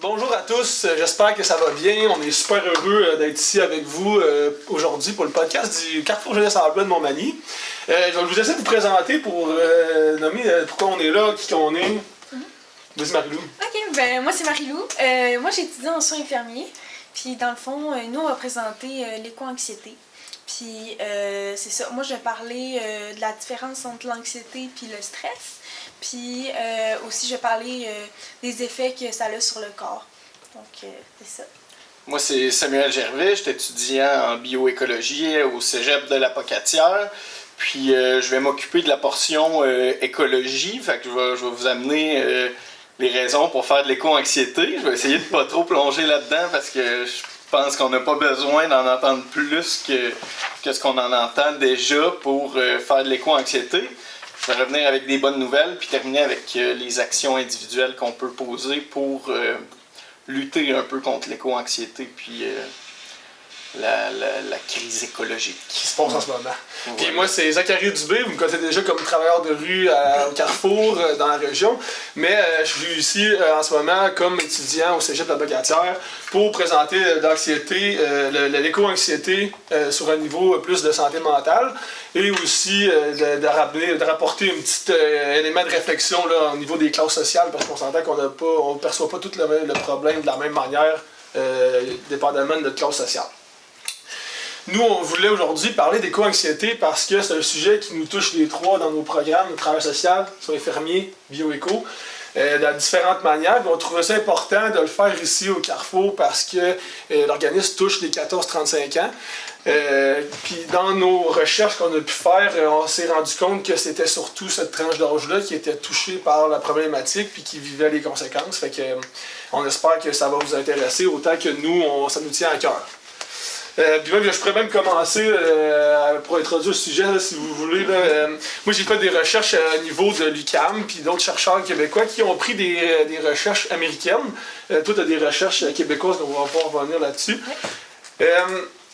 Bonjour à tous, j'espère que ça va bien. On est super heureux d'être ici avec vous aujourd'hui pour le podcast du Carrefour Jeunesse Emploi de Montmagny. Je vais vous laisser vous présenter pour nommer pourquoi on est là, qui on est. Vas-y Marie-Lou. Ok, ben moi c'est Marie-Lou. Moi j'étudie en soins infirmiers. Puis dans le fond, nous on va présenter l'éco-anxiété. Puis c'est ça, moi je vais parler de la différence entre l'anxiété et le stress. Puis aussi je vais parler des effets que ça a sur le corps. Donc c'est ça. Moi c'est Samuel Gervais, je suis étudiant en bioécologie au cégep de la Pocatière. Puis je vais m'occuper de la portion écologie, fait que je vais vous amener les raisons pour faire de l'éco-anxiété. Je vais essayer de pas trop plonger là-dedans parce que je pense qu'on n'a pas besoin d'en entendre plus que ce qu'on en entend déjà pour faire de l'éco-anxiété. Je vais revenir avec des bonnes nouvelles puis terminer avec les actions individuelles qu'on peut poser pour lutter un peu contre l'éco-anxiété puis la crise écologique Qui se passe en ce moment. Voilà. Puis moi, c'est Zachary Dubé, vous me connaissez déjà comme travailleur de rue au Carrefour dans la région, mais je suis ici en ce moment comme étudiant au cégep de la Pocatière pour présenter l'anxiété, l'éco-anxiété sur un niveau plus de santé mentale et aussi de rapporter un petit élément de réflexion là, au niveau des classes sociales parce qu'on s'entend qu'on ne perçoit pas tout le problème de la même manière dépendamment de notre classe sociale. Nous, on voulait aujourd'hui parler d'éco-anxiété parce que c'est un sujet qui nous touche les trois dans nos programmes, nos travail social, soins infirmiers, bioéco, de différentes manières. Puis on trouvait ça important de le faire ici au Carrefour parce que l'organisme touche les 14-35 ans. Puis dans nos recherches qu'on a pu faire, on s'est rendu compte que c'était surtout cette tranche d'âge-là qui était touchée par la problématique puis qui vivait les conséquences. Fait que on espère que ça va vous intéresser autant que nous, ça nous tient à cœur. Puis même, je pourrais même commencer pour introduire le sujet, là, si vous voulez. Moi, j'ai fait des recherches au niveau de l'UQAM, puis d'autres chercheurs québécois qui ont pris des recherches américaines. Toi, tu as des recherches québécoises, donc on va pas revenir là-dessus.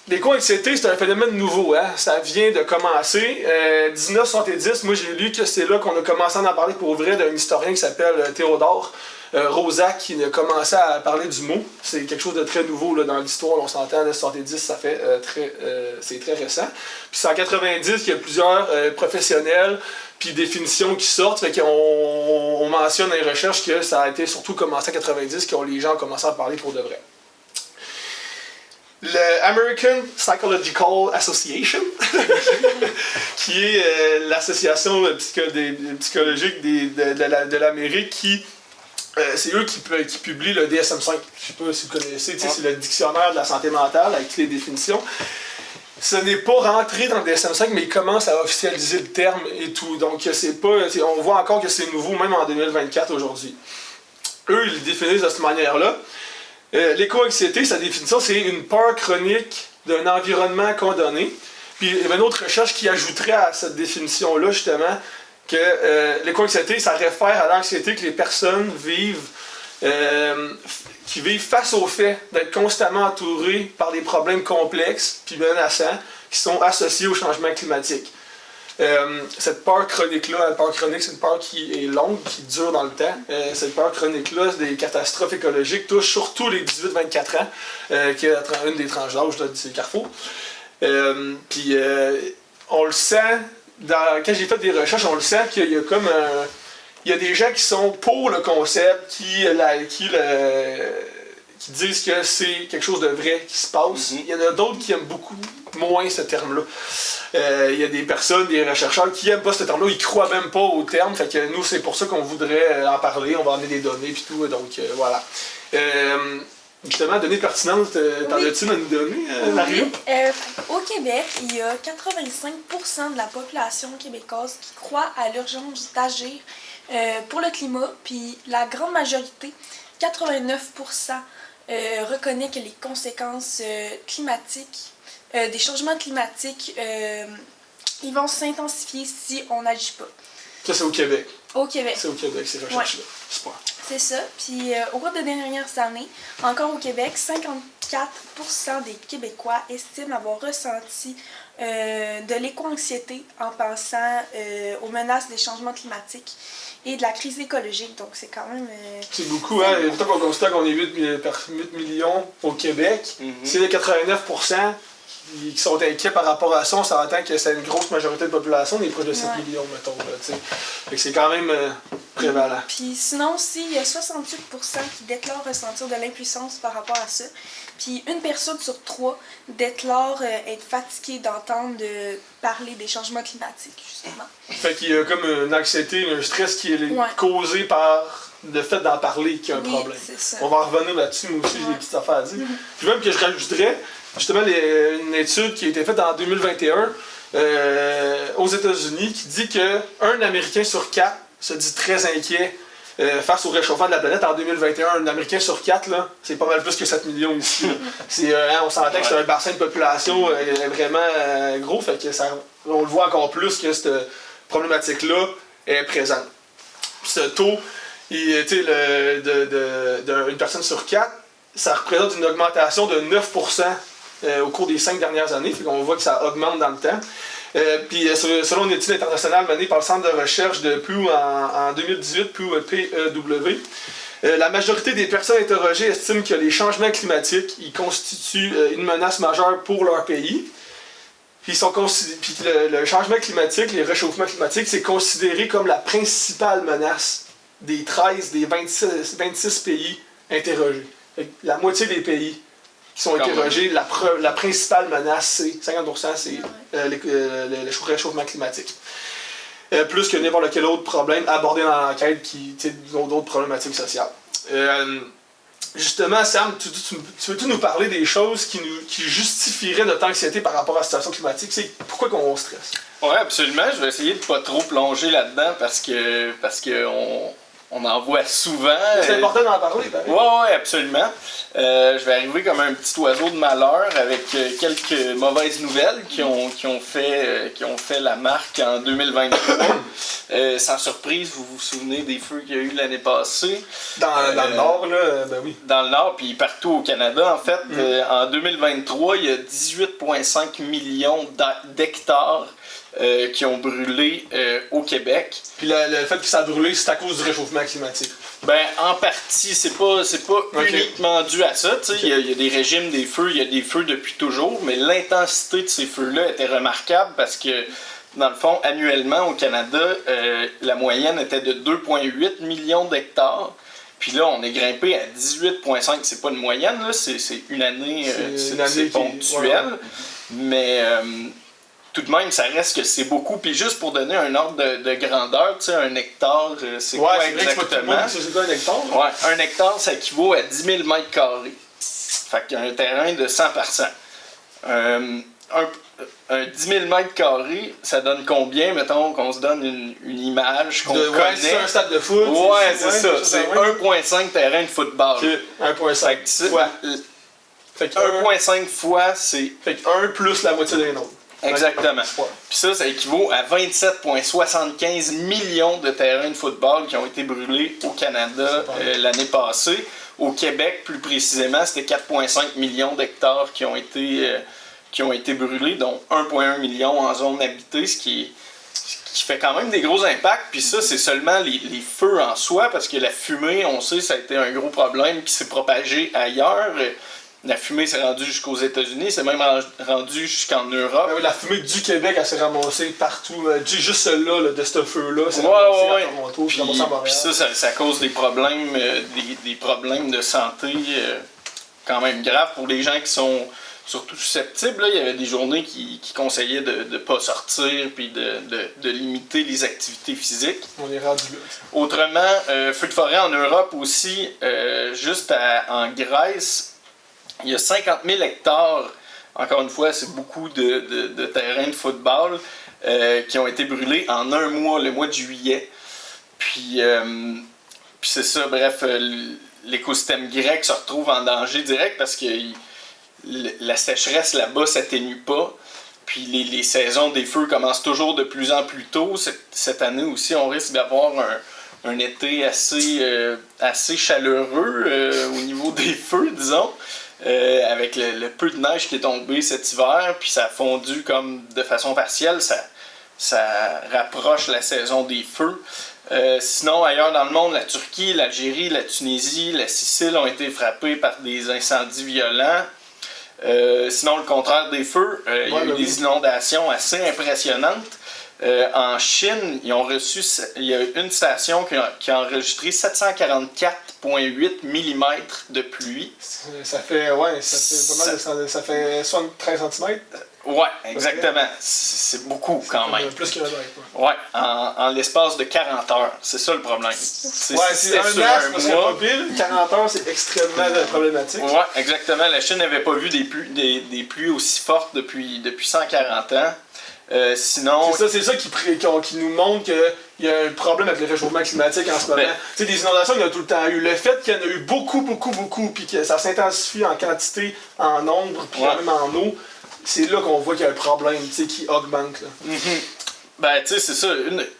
L'éco-anxiété, c'est un phénomène nouveau, hein? Ça vient de commencer. 1970, moi j'ai lu que c'est là qu'on a commencé à en parler pour vrai d'un historien qui s'appelle Théodore Roszak qui a commencé à parler du mot. C'est quelque chose de très nouveau là, dans l'histoire. On s'entend, 1970, ça fait c'est très récent. Puis c'est en 90 qu'il y a plusieurs professionnels puis définitions qui sortent. Fait qu'on mentionne dans les recherches que ça a été surtout commencé en 90 que les gens ont commencé à parler pour de vrai. Le American Psychological Association, qui est l'association psychologique de l'Amérique, qui c'est eux qui publient le DSM-5. Je ne sais pas si vous connaissez, c'est le dictionnaire de la santé mentale avec toutes les définitions. Ce n'est pas rentré dans le DSM-5, mais ils commencent à officialiser le terme et tout. Donc on voit encore que c'est nouveau, même en 2024 aujourd'hui. Eux, ils le définissent de cette manière-là. L'éco-anxiété, sa définition, c'est une peur chronique d'un environnement condamné. Puis il y a une autre recherche qui ajouterait à cette définition-là, justement, que l'éco-anxiété, ça réfère à l'anxiété que les personnes vivent, qui vivent face au fait d'être constamment entourées par des problèmes complexes puis menaçants qui sont associés au changement climatique. Cette peur chronique-là, la peur chronique, c'est une peur qui est longue, qui dure dans le temps. Cette peur chronique-là, des catastrophes écologiques touchent surtout les 18-24 ans, qui est une des tranches d'âge de ces carrefours. Puis on le sent, quand j'ai fait des recherches, on le sent qu'il y a comme il y a des gens qui sont pour le concept, qui disent que c'est quelque chose de vrai qui se passe. Il y en a d'autres qui aiment beaucoup moins ce terme-là. Il y a des personnes, des chercheurs qui n'aiment pas ce terme-là, ils croient même pas au terme. Fait que nous, c'est pour ça qu'on voudrait en parler. On va amener des données et tout. Donc voilà. Justement, données pertinentes, t'en as-tu à nous donner, Marie? Au Québec, il y a 85% de la population québécoise qui croit à l'urgence d'agir pour le climat, puis la grande majorité, 89%, reconnaît que les conséquences climatiques, des changements climatiques, ils vont s'intensifier si on n'agit pas. Ça, c'est au Québec. Au Québec. C'est au Québec, ces recherches-là. Ouais. Super. C'est ça. Puis au cours des dernières années, encore au Québec, 54% des Québécois estiment avoir ressenti de l'éco-anxiété en pensant aux menaces des changements climatiques. et de la crise écologique. Donc c'est quand même... C'est beaucoup, hein? Tant qu'on constate qu'on est 8 millions au Québec, c'est les 89% qui sont inquiets par rapport à ça. On s'entend que c'est une grosse majorité de population, on est proche de 7 millions, mettons. Fait que c'est quand même prévalent. Puis sinon aussi, il y a 68% qui déclarent ressentir de l'impuissance par rapport à ça. Puis une personne sur 3 déclare être fatiguée d'entendre parler des changements climatiques, justement. Fait qu'il y a comme une anxiété, un stress qui est causé par le fait d'en parler qu'il y a un problème. C'est ça. On va en revenir là-dessus, moi aussi j'ai des petites affaires à dire. Puis même que je rajouterais, justement, une étude qui a été faite en 2021 aux États-Unis qui dit qu'un Américain sur 4 se dit très inquiet face au réchauffement de la planète. En 2021, un Américain sur 4, là, c'est pas mal plus que 7 millions ici. On s'entend que c'est un bassin de population vraiment gros, fait que on le voit encore plus que cette problématique-là est présente. Puis ce taux, d'une personne sur 4, ça représente une augmentation de 9% au cours des 5 dernières années. Fait qu'on voit que ça augmente dans le temps. Puis selon une étude internationale menée par le Centre de recherche de Pew en 2018, Pew PEW, la majorité des personnes interrogées estiment que les changements climatiques ils constituent une menace majeure pour leur pays. Puis le changement climatique, les réchauffements climatiques, c'est considéré comme la principale menace des 26 pays interrogés. La moitié des pays qui sont interrogés, la principale menace, c'est 50%, c'est le réchauffement climatique. Plus que n'importe quel autre problème abordé dans l'enquête qui d'autres problématiques sociales. Justement, Sam, tu veux-tu nous parler des choses qui justifieraient notre anxiété par rapport à la situation climatique? C'est pourquoi on stresse? Oui, absolument. Je vais essayer de pas trop plonger là-dedans parce que on en voit souvent. C'est important d'en parler, pareil. Oui, absolument. Je vais arriver comme un petit oiseau de malheur avec quelques mauvaises nouvelles qui ont fait la marque en 2023. Sans surprise, vous vous souvenez des feux qu'il y a eu l'année passée. Dans le Nord, là, ben oui. Dans le Nord, puis partout au Canada, en fait. En 2023, il y a 18,5 millions d'hectares qui ont brûlé au Québec. Puis le fait que ça a brûlé, c'est à cause du réchauffement climatique? Ben, en partie, c'est pas uniquement dû à ça. Il y a des régimes des feux, il y a des feux depuis toujours, mais l'intensité de ces feux-là était remarquable parce que, dans le fond, annuellement au Canada, la moyenne était de 2,8 millions d'hectares. Puis là, on est grimpé à 18,5. C'est pas une moyenne, là, c'est une année, c'est ponctuel. Mais tout de même, ça reste que c'est beaucoup. Puis juste pour donner un ordre de grandeur, tu sais, un hectare, c'est quoi exactement? C'est quoi un hectare? Ouais, un hectare, ça équivaut à 10 000 mètres carrés. Fait qu'il y a un terrain de 100 par 100. Un 10 000 mètres carrés, ça donne combien, mettons, qu'on se donne une image qu'on connaît? Ouais, c'est un stade de foot. Ouais, c'est ça. C'est 1,5 terrain de football. 1,5 fois. Fait que 1,5 fois, c'est... Fait que 1 plus la moitié d'un autre. Exactement. Puis ça équivaut à 27,75 millions de terrains de football qui ont été brûlés au Canada l'année passée. Au Québec, plus précisément, c'était 4,5 millions d'hectares qui ont été brûlés, dont 1,1 million en zone habitée, ce qui fait quand même des gros impacts. Puis ça, c'est seulement les feux en soi, parce que la fumée, on sait, ça a été un gros problème qui s'est propagé ailleurs. La fumée s'est rendue jusqu'aux États-Unis, c'est même rendu jusqu'en Europe. La fumée du Québec, elle s'est ramassée partout. Juste celle-là, de ce feu-là, c'est ramassée à Toronto, puis ramassée à Montréal. Puis ça cause des problèmes, des problèmes de santé quand même graves pour les gens qui sont surtout susceptibles. Là, il y avait des journées qui conseillaient de ne pas sortir puis de limiter les activités physiques. On est rendu là. Autrement, feu de forêt en Europe aussi, juste en Grèce, il y a 50 000 hectares, encore une fois, c'est beaucoup de terrains de football qui ont été brûlés en un mois, le mois de juillet. Puis c'est ça, bref, l'écosystème grec se retrouve en danger direct parce que la sécheresse là-bas s'atténue pas. Puis les saisons des feux commencent toujours de plus en plus tôt. Cette année aussi, on risque d'avoir un été assez chaleureux au niveau des feux, disons. Avec le peu de neige qui est tombé cet hiver, puis ça a fondu comme de façon partielle, ça rapproche la saison des feux. Sinon, ailleurs dans le monde, la Turquie, l'Algérie, la Tunisie, la Sicile ont été frappées par des incendies violents. Sinon, le contraire des feux, il y a eu des inondations assez impressionnantes. En Chine, il y a une station qui a enregistré 744,8 mm de pluie. Ça fait pas mal ça fait 73 cm. Ouais, exactement. C'est beaucoup quand même. Plus qu'un mètre. Ouais, en l'espace de 40 heures. C'est ça le problème. C'est un as, parce que pas pile. 40 heures, c'est extrêmement problématique. Ouais, exactement. La Chine n'avait pas vu des pluies aussi fortes depuis 140 ans. Sinon... C'est ça qui nous montre qu'il y a un problème avec le réchauffement climatique en ce moment. Tu sais, des inondations, il y en a tout le temps eu. Le fait qu'il y en a eu beaucoup, puis que ça s'intensifie en quantité, en nombre, puis même en eau, c'est là qu'on voit qu'il y a un problème, tu sais, qui augmente. Là. Mm-hmm. Ben, tu sais, c'est ça.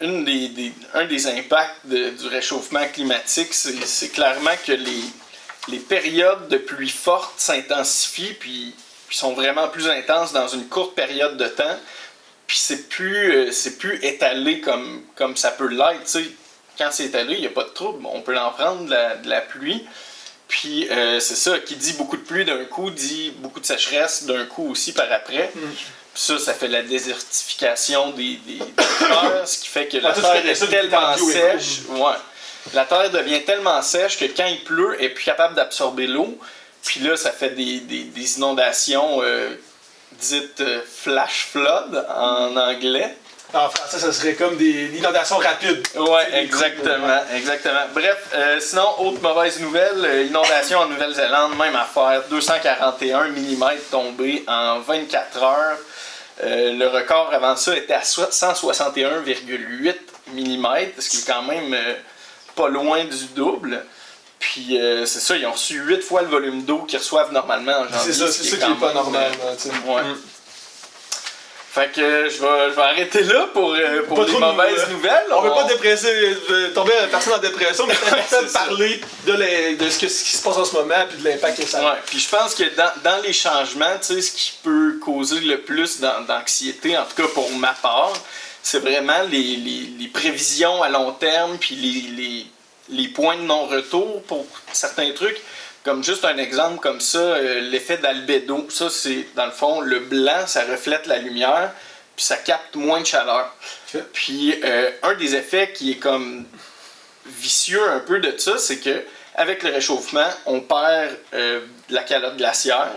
Un des impacts du réchauffement climatique, c'est clairement que les périodes de pluie forte s'intensifient, puis sont vraiment plus intenses dans une courte période de temps. Puis c'est plus étalé comme ça peut l'être. Tu sais, quand c'est étalé, il n'y a pas de trouble. On peut en prendre de la pluie. Puis c'est ça, qui dit beaucoup de pluie d'un coup, dit beaucoup de sécheresse d'un coup aussi par après. Puis ça fait la désertification des terres, ce qui fait que la terre est tellement sèche. Ouais. La terre devient tellement sèche que quand il pleut, elle n'est plus capable d'absorber l'eau. Puis là, ça fait des inondations dites flash flood en anglais. En français, ça serait comme des inondations rapides. Oui, exactement. Bref, sinon, autre mauvaise nouvelle, inondation en Nouvelle-Zélande, même affaire, 241 mm tombés en 24 heures. Le record avant ça était à 161,8 mm, ce qui est quand même pas loin du double. Puis c'est ça, ils ont reçu 8 fois le volume d'eau qu'ils reçoivent normalement en janvier. C'est ça qui est pas normal. Ouais. Fait que je vais arrêter là pour les mauvaises nouvelles. On veut pas tomber personne en dépression, mais peut-être parler de ce qui se passe en ce moment et de l'impact que ça a. Ouais, puis je pense que dans les changements, tu sais, ce qui peut causer le plus d'anxiété, en tout cas pour ma part, c'est vraiment les prévisions à long terme puis les points de non-retour pour certains trucs. Comme juste un exemple comme ça, l'effet d'albédo, ça c'est dans le fond, le blanc ça reflète la lumière, puis ça capte moins de chaleur. Okay. Puis un des effets qui est comme vicieux un peu de ça, c'est que avec le réchauffement, on perd la calotte glaciaire,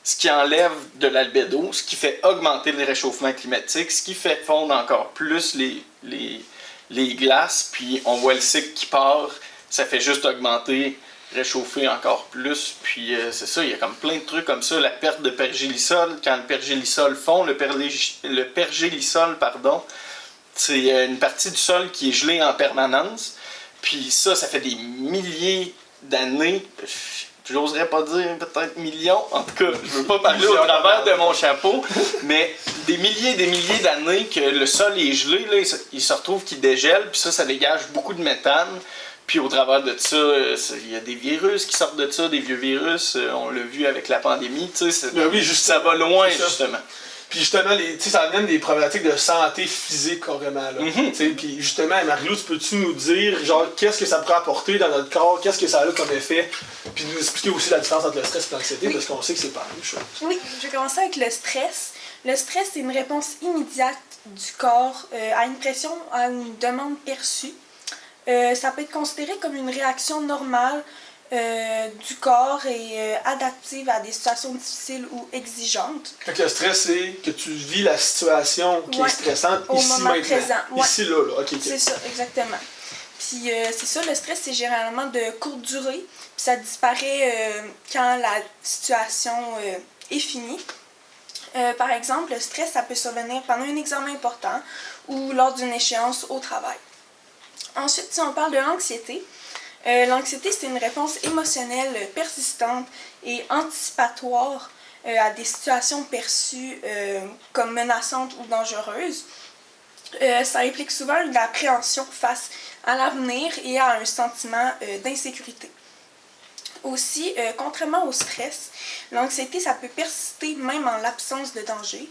ce qui enlève de l'albédo, ce qui fait augmenter le réchauffement climatique, ce qui fait fondre encore plus les glaces, puis on voit le cycle qui part, ça fait juste augmenter, réchauffer encore plus, puis c'est ça, il y a comme plein de trucs comme ça, la perte de pergélisol, quand le pergélisol fond, le pergélisol, c'est une partie du sol qui est gelée en permanence, puis ça fait des milliers d'années, j'oserais pas dire peut-être millions, en tout cas, je veux pas parler au travers de mon chapeau, mais des milliers d'années que le sol est gelé, là, il se retrouve qu'il dégèle, puis ça dégage beaucoup de méthane. Puis au travers de ça, il y a des virus qui sortent de ça, des vieux virus, on l'a vu avec la pandémie, tu sais, ça va loin justement. Puis justement, ça amène des problématiques de santé physique carrément. Puis justement, Marie-Lou, peux-tu nous dire genre qu'est-ce que ça pourrait apporter dans notre corps, qu'est-ce que ça a comme effet, puis nous expliquer aussi la différence entre le stress et l'anxiété, parce qu'on sait que c'est pas la même chose. Oui, je vais commencer avec le stress. Le stress, c'est une réponse immédiate du corps à une pression, à une demande perçue. Ça peut être considéré comme une réaction normale du corps et adaptive à des situations difficiles ou exigeantes. Fait que le stress, c'est que tu vis la situation qui est stressante au ici moment maintenant. présent. Ici, là. Okay. C'est ça, exactement. Puis c'est ça, le stress, c'est généralement de courte durée. Puis ça disparaît quand la situation est finie. Par exemple, le stress, ça peut survenir pendant un examen important ou lors d'une échéance au travail. Ensuite, si on parle de l'anxiété, l'anxiété, c'est une réponse émotionnelle persistante et anticipatoire à des situations perçues comme menaçantes ou dangereuses. Ça implique souvent une appréhension face à l'avenir et à un sentiment d'insécurité. Aussi, contrairement au stress, l'anxiété, ça peut persister même en l'absence de danger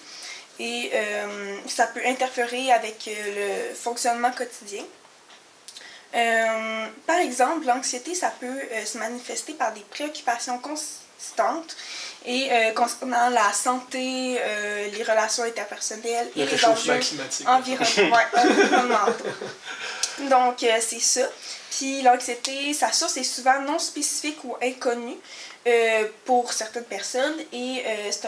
et ça peut interférer avec le fonctionnement quotidien. Par exemple, l'anxiété, ça peut se manifester par des préoccupations constantes et concernant la santé, les relations interpersonnelles et les enjeux environnementaux. Donc, c'est ça. Puis l'anxiété, sa source est souvent non spécifique ou inconnue pour certaines personnes et c'est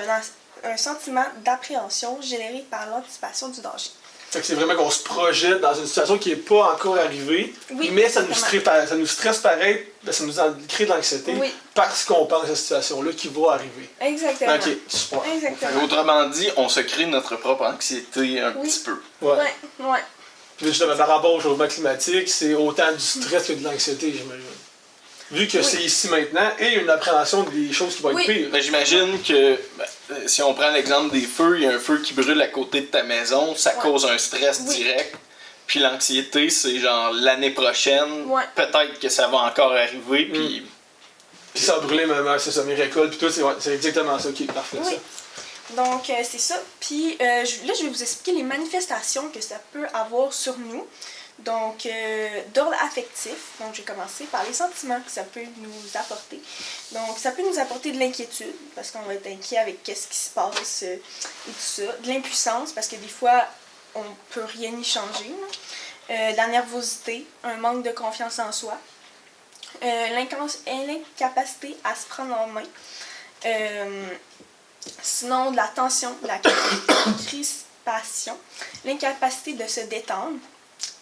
un sentiment d'appréhension généré par l'anticipation du danger. Fait que c'est vraiment qu'on se projette dans une situation qui n'est pas encore arrivée, mais ça nous stresse pareil, ça nous crée de l'anxiété parce qu'on pense à cette situation-là qui va arriver. Exactement. Ok, super. Exactement. Autrement dit, on se crée notre propre anxiété un petit peu. Ouais. Ouais. Puis justement, par rapport au changement climatique, c'est autant du stress que de l'anxiété, j'imagine. Vu que c'est ici maintenant et une appréhension des choses qui vont être pires. Ben, j'imagine que si on prend l'exemple des feux, il y a un feu qui brûle à côté de ta maison, ça cause un stress direct. Puis l'anxiété, c'est genre l'année prochaine, peut-être que ça va encore arriver. Puis ça a brûlé c'est ça, mes récoltes, puis tout, c'est exactement ça qui est parfait. Ça. Donc, c'est ça. Puis là, je vais vous expliquer les manifestations que ça peut avoir sur nous. Donc, d'ordre affectif, donc je vais commencer par les sentiments que ça peut nous apporter. Donc, ça peut nous apporter de l'inquiétude, parce qu'on va être inquiet avec qu'est-ce qui se passe et tout ça. De l'impuissance, parce que des fois, on peut rien y changer. De la nervosité, un manque de confiance en soi. L'incapacité à se prendre en main. Sinon, de la tension, de la crispation. L'incapacité de se détendre.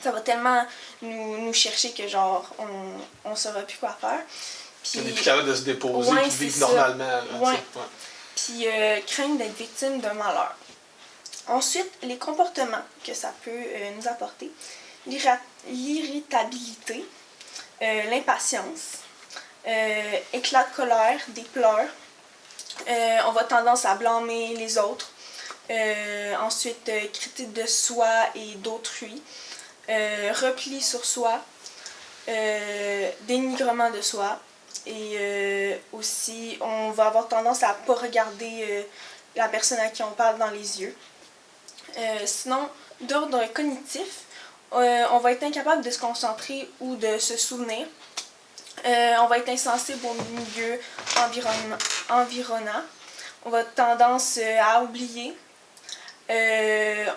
Ça va tellement nous chercher que genre on saura plus quoi faire. Puis, on n'est plus capable de se déposer et de vivre normalement. Puis craindre d'être victime d'un malheur. Ensuite, les comportements que ça peut nous apporter. L'irritabilité, l'impatience, éclat de colère, des pleurs. On va tendance à blâmer les autres. Ensuite, critique de soi et d'autrui. Repli sur soi, dénigrement de soi et aussi on va avoir tendance à ne pas regarder la personne à qui on parle dans les yeux. Sinon, d'ordre cognitif, on va être incapable de se concentrer ou de se souvenir. On va être insensible au milieu environnant. On va avoir tendance à oublier.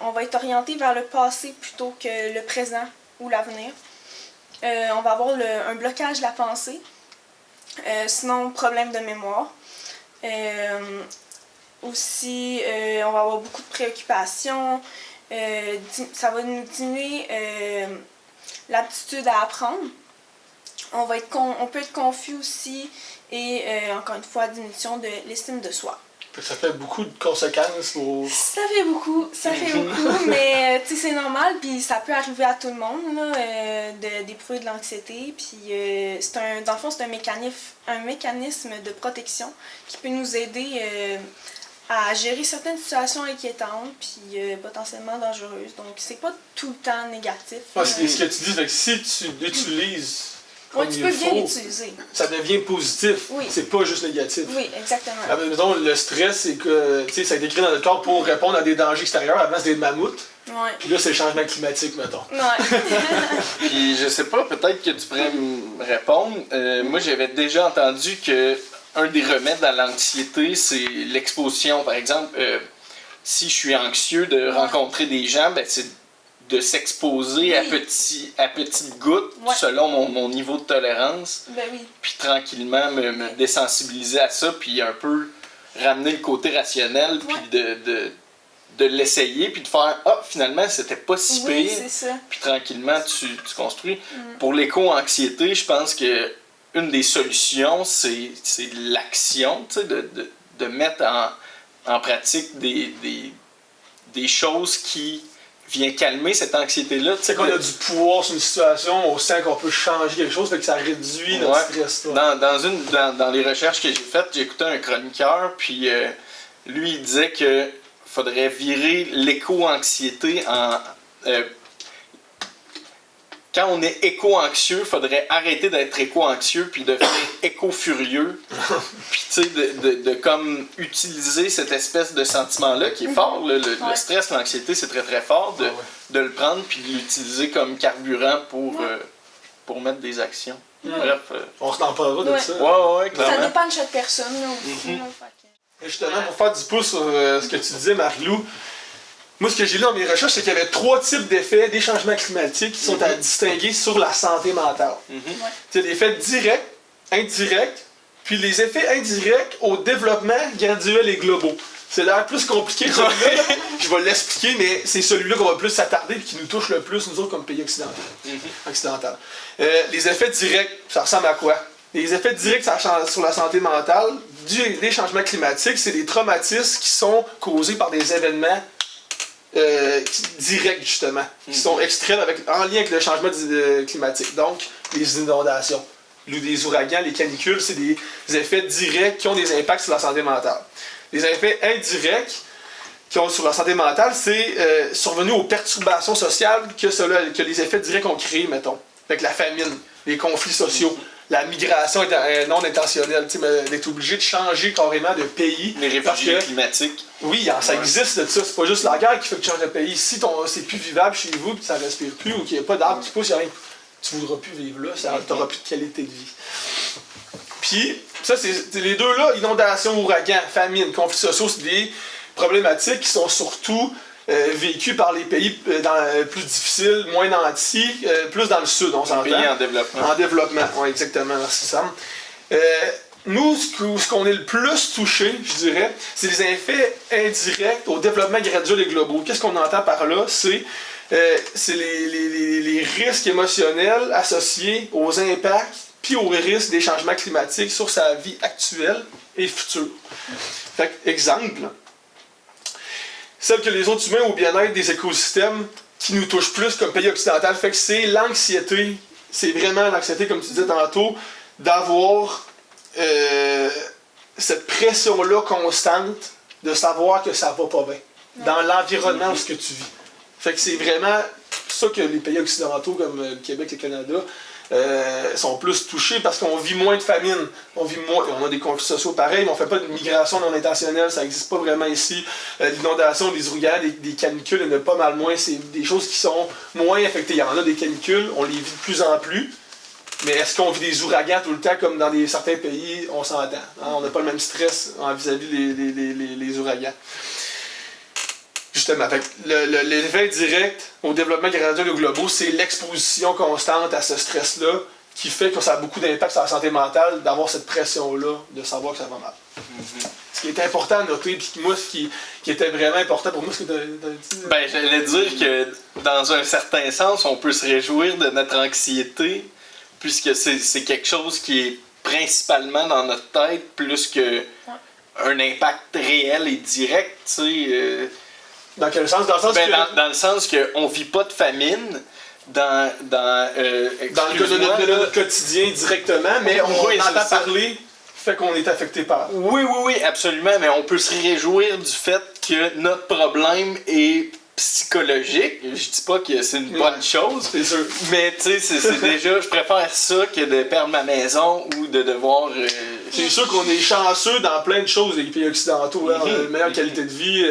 On va être orienté vers le passé plutôt que le présent ou l'avenir. On va avoir un blocage de la pensée. Sinon, problème de mémoire. Aussi, on va avoir beaucoup de préoccupations. Ça va nous diminuer l'aptitude à apprendre. On peut être confus aussi et, encore une fois, diminution de l'estime de soi. Ça fait beaucoup de conséquences pour... Ça fait beaucoup, mais c'est normal, puis ça peut arriver à tout le monde là, d'éprouver de l'anxiété, puis dans le fond, c'est un mécanisme de protection qui peut nous aider à gérer certaines situations inquiétantes, puis potentiellement dangereuses, donc c'est pas tout le temps négatif. C'est ce que tu dis, fait que si tu l'utilises... tu peux bien l'utiliser. Ça devient positif. C'est pas juste négatif. Oui, exactement. Mettons, le stress, c'est que ça a été créé dans notre corps pour répondre à des dangers extérieurs. Avant, c'était des mammouths. Puis là, c'est le changement climatique, mettons. Puis je sais pas, peut-être que tu pourrais me répondre. Moi, j'avais déjà entendu que un des remèdes à l'anxiété, c'est l'exposition. Par exemple, si je suis anxieux de rencontrer des gens, ben, c'est de s'exposer à petites gouttes selon mon niveau de tolérance. Puis tranquillement me désensibiliser à ça, puis un peu ramener le côté rationnel, puis de l'essayer, puis de faire « Ah, finalement, c'était pas si pire. » Puis tranquillement, tu construis. Pour l'éco-anxiété, je pense que une des solutions, c'est l'action, de mettre en pratique des choses qui vient calmer cette anxiété-là. C'est qu'on a du pouvoir sur une situation, on sent qu'on peut changer quelque chose, fait que ça réduit notre stress. Dans les recherches que j'ai faites, j'ai écouté un chroniqueur, puis lui, il disait que faudrait virer l'éco-anxiété en... quand on est éco-anxieux, il faudrait arrêter d'être éco-anxieux puis devenir éco-furieux. Puis tu sais, de comme utiliser cette espèce de sentiment-là qui est fort. Le stress, l'anxiété, c'est très très fort. De le prendre puis de l'utiliser comme carburant pour pour mettre des actions. Ouais. Bref. On s'en parlera de Ouais. ça. Ouais, Ça clairement. dépend de chaque personne, là, aussi, là, fait que- Et justement, pour faire du pouce sur ce que tu disais, Marie-Lou, moi, ce que j'ai lu dans mes recherches, c'est qu'il y avait 3 types d'effets des changements climatiques qui sont à distinguer sur la santé mentale. Tu as l'effet direct, indirect, puis les effets indirects au développement graduel et globaux. C'est l'air plus compliqué que celui-là. Là. Je vais l'expliquer, mais c'est celui-là qu'on va plus s'attarder et qui nous touche le plus, nous autres, comme pays occidental. Les effets directs, ça ressemble à quoi? Les effets directs sur la santé mentale des changements climatiques, c'est des traumatismes qui sont causés par des événements directs, justement, qui sont extrêmes en lien avec le changement climatique. Donc, les inondations, les ouragans, les canicules, c'est des effets directs qui ont des impacts sur la santé mentale. Les effets indirects qui ont sur la santé mentale, c'est survenu aux perturbations sociales que les effets directs ont créées, mettons. Avec la famine, les conflits sociaux, la migration non intentionnelle, d'être obligé de changer carrément de pays. Les réfugiés climatiques. Oui, ça existe de ça. C'est pas juste la guerre qui fait que tu changes de pays. Si c'est plus vivable chez vous, que ça respire plus, ou qu'il n'y a pas d'arbres qui poussent, tu ne voudras plus vivre là, tu n'auras plus de qualité de vie. Puis, ça, c'est les deux là, inondations, ouragans, famine, conflits sociaux, c'est des problématiques qui sont surtout vécues par les pays plus difficiles, moins nantis, plus dans le sud, on s'entend. Les pays en développement. En développement, oui, exactement, merci Sam. Nous, ce qu'on est le plus touché, je dirais, c'est les effets indirects au développement graduel et globaux. Qu'est-ce qu'on entend par là? C'est les risques émotionnels associés aux impacts puis aux risques des changements climatiques sur sa vie actuelle et future. Fait que, exemple, celle que les autres humains au bien-être des écosystèmes qui nous touchent plus comme pays occidental, fait que c'est l'anxiété, c'est vraiment l'anxiété, comme tu disais tantôt, d'avoir cette pression-là constante de savoir que ça va pas bien dans l'environnement où ce que tu vis. Fait que c'est vraiment ça que les pays occidentaux comme le Québec et le Canada sont plus touchés parce qu'on vit moins de famine, on a des conflits sociaux pareils, mais on fait pas de migration non intentionnelle, ça n'existe pas vraiment ici. L'inondation, les ouragans, des canicules, il y en a pas mal moins, c'est des choses qui sont moins affectées. Il y en a des canicules, on les vit de plus en plus, mais est-ce qu'on vit des ouragans tout le temps comme dans certains pays? On s'entend. Hein? On n'a pas le même stress vis-à-vis les ouragans. Justement, l'effet direct au développement graduel et global, c'est l'exposition constante à ce stress-là qui fait que ça a beaucoup d'impact sur la santé mentale, d'avoir cette pression-là, de savoir que ça va mal. Ce qui est important à noter, puis moi, ce qui était vraiment important pour moi, ce que tu as dit... Ben, j'allais dire que, dans un certain sens, on peut se réjouir de notre anxiété, puisque c'est quelque chose qui est principalement dans notre tête, plus que un impact réel et direct, tu sais... Dans quel sens? Dans le sens dans le sens qu'on vit pas de famine dans le notre quotidien directement, mais on entend parler, fait qu'on est affecté par. Oui, absolument, mais on peut se réjouir du fait que notre problème est psychologique. Je dis pas que c'est une bonne chose, c'est sûr. Mais tu sais, c'est déjà, je préfère ça que de perdre ma maison ou de devoir... C'est sûr qu'on est chanceux dans plein de choses, les pays occidentaux. Hein? On a une meilleure qualité de vie,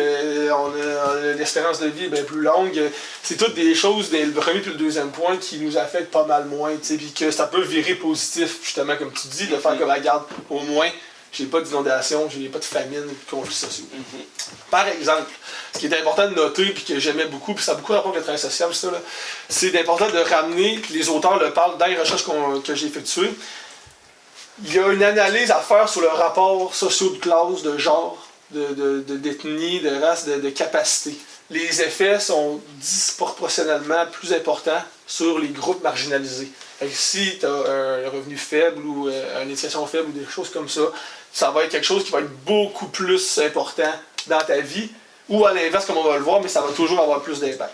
l'espérance de vie est bien plus longue. C'est toutes des choses, le premier puis le deuxième point, qui nous affectent pas mal moins. Puis que ça peut virer positif, justement, comme tu dis, de faire comme la garde. Au moins, j'ai pas d'inondation, j'ai pas de famine, de conflits sociaux. Par exemple, ce qui est important de noter, puis que j'aimais beaucoup, puis ça a beaucoup rapport avec le travail social, ça, c'est important de ramener, puis les auteurs le parlent dans les recherches que j'ai effectuées. Il y a une analyse à faire sur le rapport socio de classe, de genre, d'ethnie, de race, de capacité. Les effets sont disproportionnellement plus importants sur les groupes marginalisés. Si tu as un revenu faible ou une éducation faible ou des choses comme ça, ça va être quelque chose qui va être beaucoup plus important dans ta vie, ou à l'inverse, comme on va le voir, mais ça va toujours avoir plus d'impact.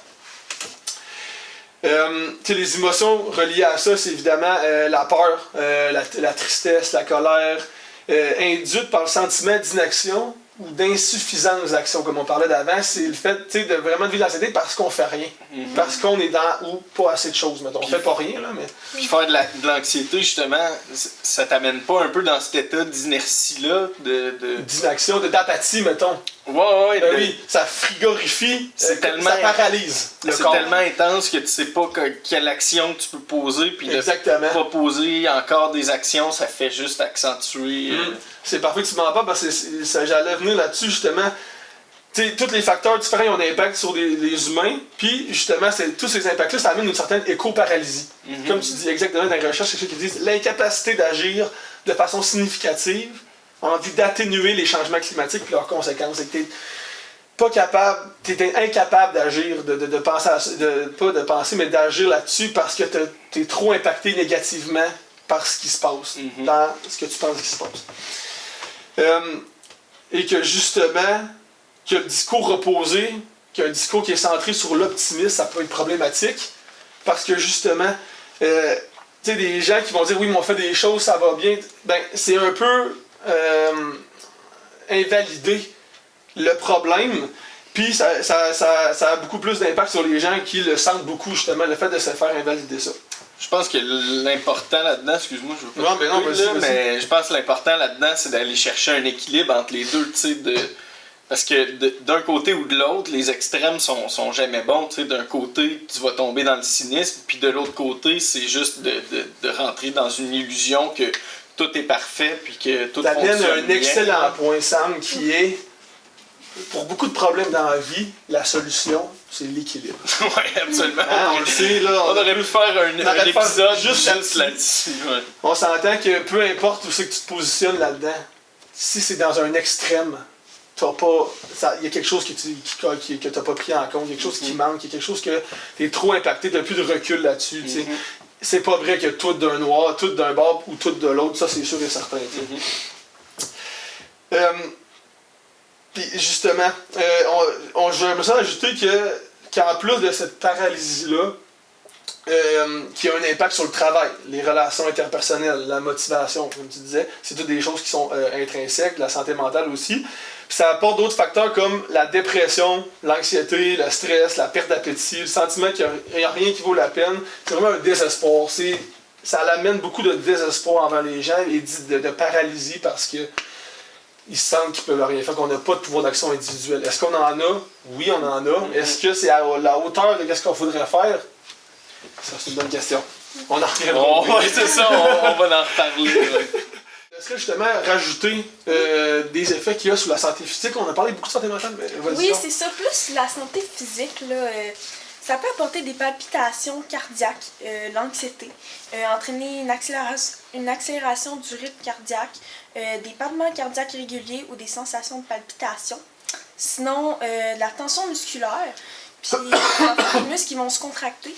Les émotions reliées à ça, c'est évidemment la peur, la tristesse, la colère, induite par le sentiment d'inaction ou d'insuffisantes actions, comme on parlait d'avant, c'est le fait de vraiment vivre l'anxiété parce qu'on fait rien. Parce qu'on est dans ou pas assez de choses, mettons. On fait pas rien, là, mais... Puis faire de l'anxiété, justement, ça t'amène pas un peu dans cet état d'inertie-là, d'inaction, d'apathie, mettons. Ouais, oui, ça frigorifie, c'est tellement... ça paralyse le corps. C'est tellement intense que tu sais pas quelle action tu peux poser, puis de pas poser encore des actions, ça fait juste accentuer... C'est parfait que tu m'en parles parce que j'allais venir là-dessus justement. T'sais, tous les facteurs différents ont un impact sur les humains, puis justement, tous ces impacts-là, ça amène une certaine éco-paralysie. Comme tu dis exactement dans les recherches, c'est ceux qui disent l'incapacité d'agir de façon significative en vue d'atténuer les changements climatiques et leurs conséquences. C'est que t'es incapable d'agir, de penser pas de penser, mais d'agir là-dessus parce que t'es trop impacté négativement par ce qui se passe, dans ce que tu penses qui se passe. Et que justement, que le discours reposé, qu'un discours qui est centré sur l'optimisme, ça peut être problématique, parce que justement, tu sais, des gens qui vont dire « oui, mais on fait des choses, ça va bien », ben, c'est un peu invalider le problème, puis ça a beaucoup plus d'impact sur les gens qui le sentent beaucoup, justement, le fait de se faire invalider ça. Je pense que l'important là-dedans, excuse-moi, je veux pas... vas-y. Mais je pense que l'important là-dedans, c'est d'aller chercher un équilibre entre les deux, tu sais, parce que d'un côté ou de l'autre, les extrêmes sont jamais bons, tu sais, d'un côté, tu vas tomber dans le cynisme, puis de l'autre côté, c'est juste de rentrer dans une illusion que tout est parfait, puis que tout fonctionne bien. Ça amène un excellent point, Sam, qui est, pour beaucoup de problèmes dans la vie, la solution, c'est l'équilibre. Oui, absolument. On le sait, là. On aurait pu faire un épisode juste là-dessus. Ouais. On s'entend que peu importe où c'est que tu te positionnes là-dedans, si c'est dans un extrême, il y a quelque chose que tu n'as pas pris en compte, il y a quelque chose qui manque, il y a quelque chose que tu es trop impacté, tu n'as plus de recul là-dessus. C'est pas vrai que tout d'un noir, tout d'un bord ou tout de l'autre, ça c'est sûr et certain. Puis justement, je me sens ajouter qu'en plus de cette paralysie-là, qui a un impact sur le travail, les relations interpersonnelles, la motivation, comme tu disais, c'est toutes des choses qui sont intrinsèques, la santé mentale aussi. Puis ça apporte d'autres facteurs comme la dépression, l'anxiété, le stress, la perte d'appétit, le sentiment qu'il n'y a rien qui vaut la peine. C'est vraiment un désespoir. Ça amène beaucoup de désespoir envers les gens et de paralysie parce que ils sentent qu'ils peuvent rien faire, qu'on n'a pas de pouvoir d'action individuel. Est-ce qu'on en a? Oui, on en a. Est-ce que c'est à la hauteur de ce qu'on voudrait faire? Ça, c'est une bonne question. On en reviendra. Oui, c'est ça, on va en reparler. Est-ce que justement rajouter des effets qu'il y a sur la santé physique? On a parlé beaucoup de santé mentale, mais oui, c'est ça. Plus la santé physique, là, ça peut apporter des palpitations cardiaques, l'anxiété, entraîner une accélération du rythme cardiaque, des battements cardiaques réguliers ou des sensations de palpitation. Sinon, la tension musculaire. Puis les muscles ils vont se contracter,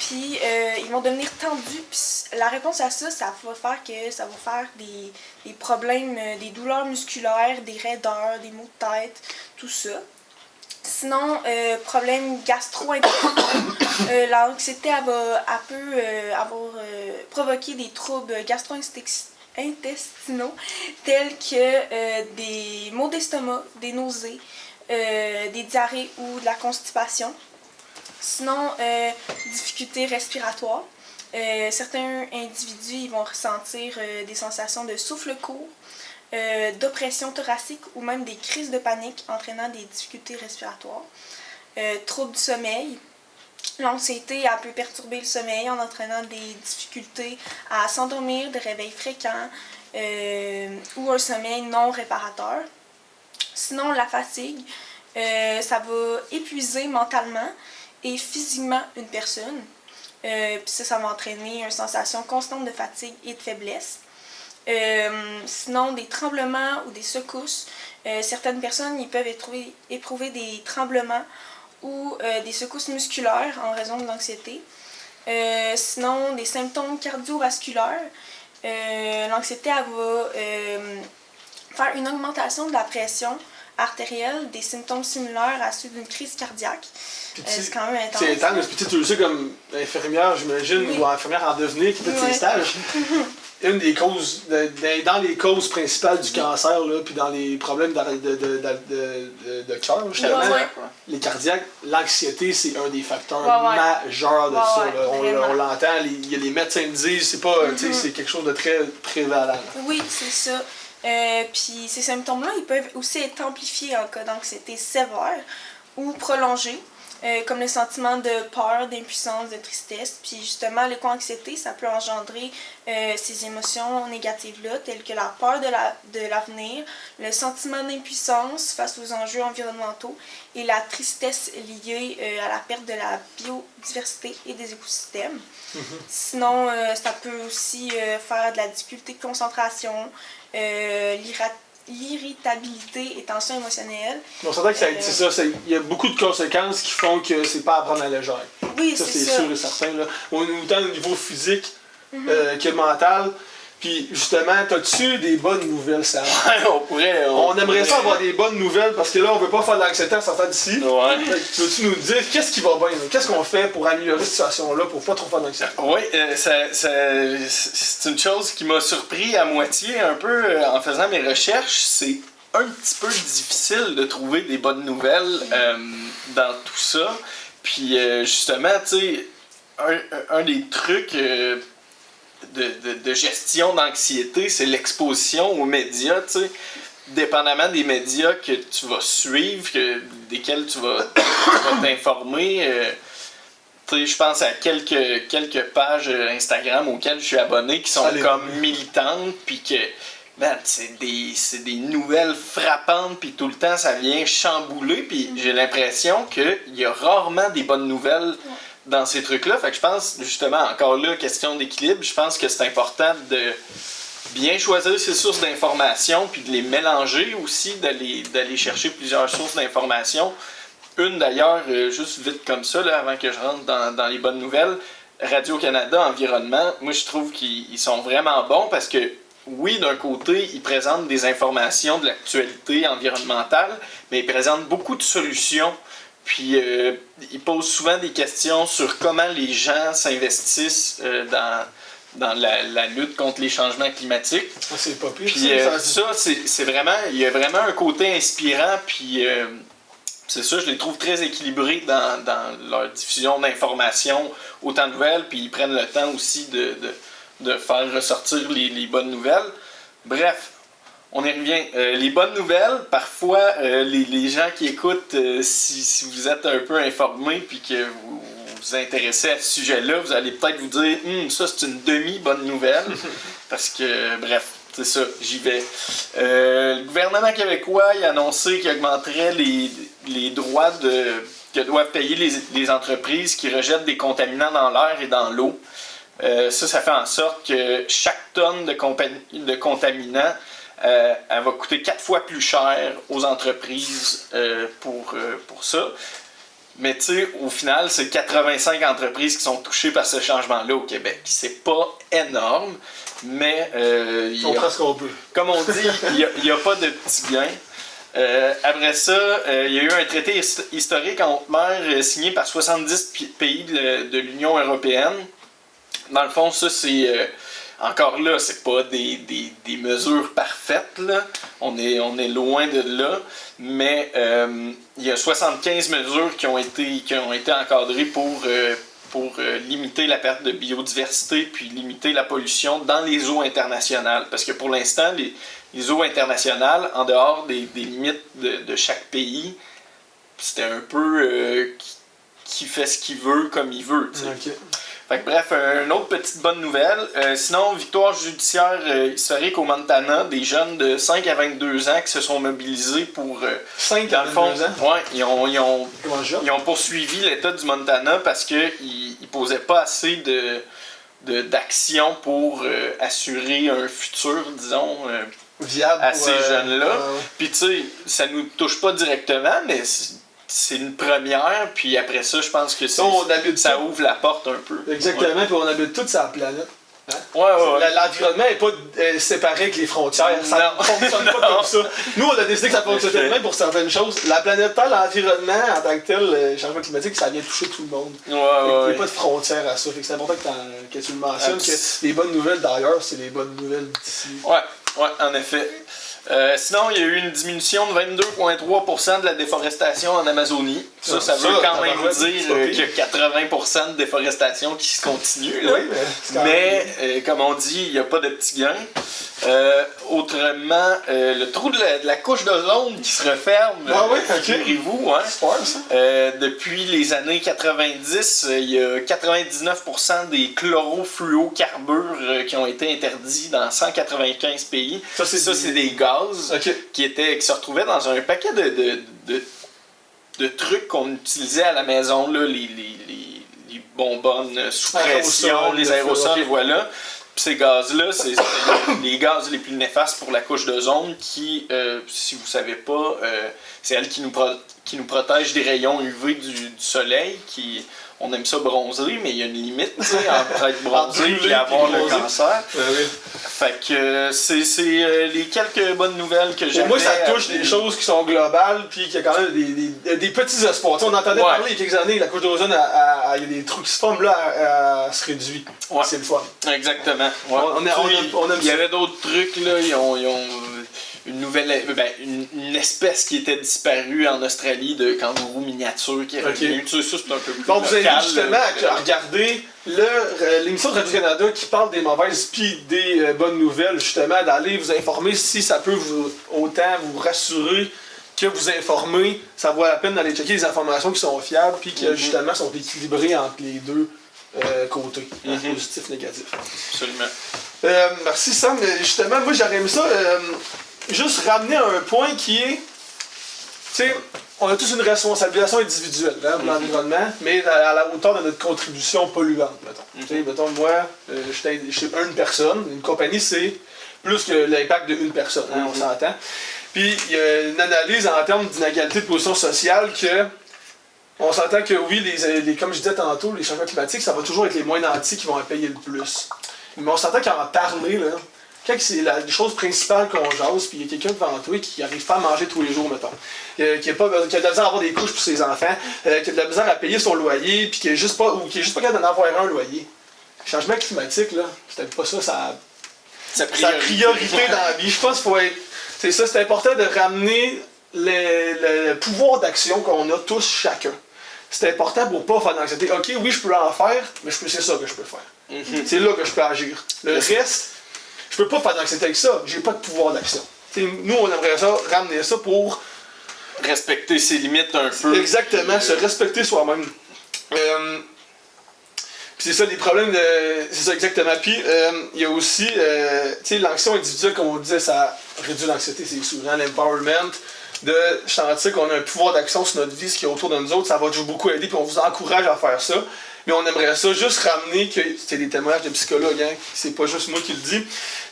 puis ils vont devenir tendus. Puis la réponse à ça, ça va faire des problèmes, des douleurs musculaires, des raideurs, des maux de tête, tout ça. Sinon, problème gastro-intestinaux, l'anxiété peut provoquer des troubles gastro-intestinaux tels que des maux d'estomac, des nausées, des diarrhées ou de la constipation. Sinon, difficultés respiratoires. Certains individus ils vont ressentir des sensations de souffle court, d'oppression thoracique ou même des crises de panique entraînant des difficultés respiratoires. Troubles du sommeil. L'anxiété peut perturber le sommeil en entraînant des difficultés à s'endormir, des réveils fréquents ou un sommeil non réparateur. Sinon, la fatigue, ça va épuiser mentalement et physiquement une personne. Puis ça va entraîner une sensation constante de fatigue et de faiblesse. Sinon, des tremblements ou des secousses. Certaines personnes ils peuvent éprouver des tremblements ou des secousses musculaires en raison de l'anxiété. Sinon, des symptômes cardiovasculaires. L'anxiété elle va faire une augmentation de la pression artérielle, des symptômes similaires à ceux d'une crise cardiaque. C'est quand même intense. C'est intense, puis tu le sais comme infirmière, j'imagine, ou infirmière en devenir qui fait ses stages. une des causes, dans les causes principales du cancer, là, puis dans les problèmes de cœur, justement, Ouais. les cardiaques, l'anxiété, c'est un des facteurs Ouais. majeurs de ça. Ouais, Là. vraiment. On l'entend, les médecins le disent, c'est pas, tu sais, c'est quelque chose de très prévalent. Oui, c'est ça. Puis ces symptômes-là, ils peuvent aussi être amplifiés en cas d'anxiété sévère ou prolongée, comme le sentiment de peur, d'impuissance, de tristesse. Puis justement, l'éco-anxiété, ça peut engendrer ces émotions négatives-là, telles que la peur de l'avenir, le sentiment d'impuissance face aux enjeux environnementaux et la tristesse liée à la perte de la biodiversité et des écosystèmes. Sinon, ça peut aussi faire de la difficulté de concentration, l'irritabilité et tension émotionnelle. On s'entend que c'est ça, il y a beaucoup de conséquences qui font que c'est pas à prendre à la légère. Oui, Ça, c'est c'est ça. sûr et certain. Là. Autant au niveau physique que mental. Puis justement, t'as-tu des bonnes nouvelles, Sam? On aimerait ça avoir des bonnes nouvelles parce que là, on veut pas faire de l'anxiété en sortant d'ici. Ouais. Peux-tu nous dire qu'est-ce qui va bien? Qu'est-ce qu'on fait pour améliorer cette situation-là pour pas trop faire d'anxiété? Oui, c'est une chose qui m'a surpris à moitié un peu en faisant mes recherches. C'est un petit peu difficile de trouver des bonnes nouvelles dans tout ça. Puis justement, tu sais, un des trucs de gestion d'anxiété, c'est l'exposition aux médias, tu sais. Dépendamment des médias que tu vas suivre, desquels tu vas t'informer, tu sais, je pense à quelques pages Instagram auxquelles je suis abonné qui sont comme militantes, puis que, man, c'est des nouvelles frappantes, puis tout le temps ça vient chambouler, puis j'ai l'impression qu'il y a rarement des bonnes nouvelles dans ces trucs-là. Fait que je pense, justement, encore là, question d'équilibre, je pense que c'est important de bien choisir ses sources d'informations, puis de les mélanger aussi, d'aller chercher plusieurs sources d'informations. Une d'ailleurs, juste vite comme ça, là, avant que je rentre dans les bonnes nouvelles, Radio-Canada Environnement, moi je trouve qu'ils sont vraiment bons parce que, oui, d'un côté, ils présentent des informations de l'actualité environnementale, mais ils présentent beaucoup de solutions. Puis, ils posent souvent des questions sur comment les gens s'investissent dans la lutte contre les changements climatiques. Ça, c'est pas pire. Puis, ça, c'est vraiment... Il y a vraiment un côté inspirant, puis... c'est ça, je les trouve très équilibrés dans leur diffusion d'informations, autant de nouvelles, puis ils prennent le temps aussi de faire ressortir les bonnes nouvelles. Bref, on y revient. Les bonnes nouvelles, parfois, les gens qui écoutent, si vous êtes un peu informés puis que vous vous intéressez à ce sujet-là, vous allez peut-être vous dire « ça, c'est une demi-bonne nouvelle », parce que, bref, c'est ça, j'y vais. Le gouvernement québécois il a annoncé qu'il augmenterait les droits que doivent payer les entreprises qui rejettent des contaminants dans l'air et dans l'eau. Ça fait en sorte que chaque tonne de contaminants elle va coûter 4 fois plus cher aux entreprises pour ça. Mais tu sais, au final, c'est 85 entreprises qui sont touchées par ce changement-là au Québec. C'est pas énorme, mais on prend ce qu'on peut. Comme on dit, il n'y a pas de petits gains. Après ça, il y a eu un traité historique en haute mer signé par 70 pays de l'Union européenne. Dans le fond, ça, c'est... encore là, c'est pas des mesures parfaites, là. On est loin de là, mais il y a 75 mesures qui ont été encadrées pour limiter la perte de biodiversité puis limiter la pollution dans les eaux internationales. Parce que pour l'instant, les eaux internationales, en dehors des limites de chaque pays, c'était un peu qui fait ce qu'il veut comme il veut. Okay. Fait que, bref, une autre petite bonne nouvelle. Sinon, victoire judiciaire historique au Montana, des jeunes de 5 à 22 ans qui se sont mobilisés pour... 5 à 22 ans? Ouais, ils ont poursuivi l'État du Montana parce qu'ils ne posaient pas assez d'action pour assurer un futur, disons, viable à ces jeunes-là. Puis tu sais, ça nous touche pas directement, mais... c'est une première, puis après ça, je pense que ça ouvre la porte un peu. Exactement, puis on habite tous sur la planète. L'environnement n'est pas séparé avec les frontières. Ça ne fonctionne pas comme ça. Nous, on a décidé que ça fonctionnait même pour certaines choses. La planète Terre, l'environnement en tant que tel, le changement climatique, ça vient toucher tout le monde. Il n'y a pas de frontières à ça. Fait que c'est important que tu le mentionnes, que les bonnes nouvelles d'ailleurs, c'est les bonnes nouvelles d'ici. Ouais, en effet. Sinon, il y a eu une diminution de 22,3% de la déforestation en Amazonie. Ça veut quand même dire qu'il y a 80% de déforestation qui se continue. Là. Oui, mais comme on dit, il n'y a pas de petits gains. Autrement, le trou de la couche d'ozone qui se referme, figurez-vous, depuis les années 90, il y a 99% des chlorofluocarbures qui ont été interdits dans 195 pays. Ça, c'est des gaz qui se retrouvaient dans un paquet de trucs qu'on utilisait à la maison, là, les bonbonnes sous pression, les aérosols, voilà. Puis ces gaz-là, c'est les gaz les plus néfastes pour la couche d'ozone qui, si vous savez pas, c'est elle qui nous protège des rayons UV du soleil. On aime ça bronzer, mais il y a une limite entre être bronzé et avoir le cancer. Fait que c'est les quelques bonnes nouvelles que j'ai. Pour moi, ça touche des choses qui sont globales, puis qu'il y a quand même des petits espoirs. T'sais, on entendait parler il y a quelques années, la couche d'ozone, il y a des trucs qui se forment là, se réduit. C'est le fun. Exactement. Il y avait d'autres trucs, là, ils ont une espèce qui était disparue en Australie de kangourou miniature qui est revenue. Ça, c'est un peu plus donc, vous invite justement à regarder l'émission de Radio-Canada qui parle des mauvaises puis des bonnes nouvelles, justement, d'aller vous informer si ça peut autant vous rassurer que vous informer. Ça vaut la peine d'aller checker les informations qui sont fiables puis qui, justement, sont équilibrées entre les deux côtés, positif, négatif. Absolument. Merci, Sam. Justement, moi, j'aurais aimé ça. Juste ramener à un point qui est, tu sais, on a tous une responsabilisation individuelle pour l'environnement, mais à la hauteur de notre contribution polluante, mettons. Mettons, moi, je suis une personne, une compagnie, c'est plus que l'impact d'une personne, on s'entend. Puis, il y a une analyse en termes d'inégalité de position sociale que, on s'entend que oui, comme je disais tantôt, les changements climatiques, ça va toujours être les moins nantis qui vont en payer le plus. Mais on s'entend qu'en parler, là, quand c'est la chose principale qu'on jase, puis il y a quelqu'un devant toi qui n'arrive pas à manger tous les jours, mettons, qui a de la misère à avoir des couches pour ses enfants, qui a de la misère à payer son loyer, puis qui est juste pas capable d'en avoir un loyer. Le changement climatique, là, c'est peut-être pas ça sa priorité dans la vie. Je pense qu'il faut être. C'est ça, c'est important de ramener le pouvoir d'action qu'on a tous chacun. C'est important pour pas faire d'anxiété. Ok, oui, je peux en faire, mais c'est ça que je peux faire. C'est là que je peux agir. Le reste, je peux pas faire d'anxiété avec ça. J'ai pas de pouvoir d'action. Nous, on aimerait ça, ramener ça pour respecter ses limites un peu. Exactement, se respecter soi-même. Puis c'est ça, les problèmes de. C'est ça, exactement. Puis il y a aussi, l'anxiété individuelle, comme on disait, ça réduit l'anxiété, c'est souvent l'empowerment. De sentir qu'on a un pouvoir d'action sur notre vie, ce qui est autour de nous autres, ça va toujours beaucoup aider, puis on vous encourage à faire ça. Mais on aimerait ça juste ramener que c'est des témoignages de psychologues, c'est pas juste moi qui le dis,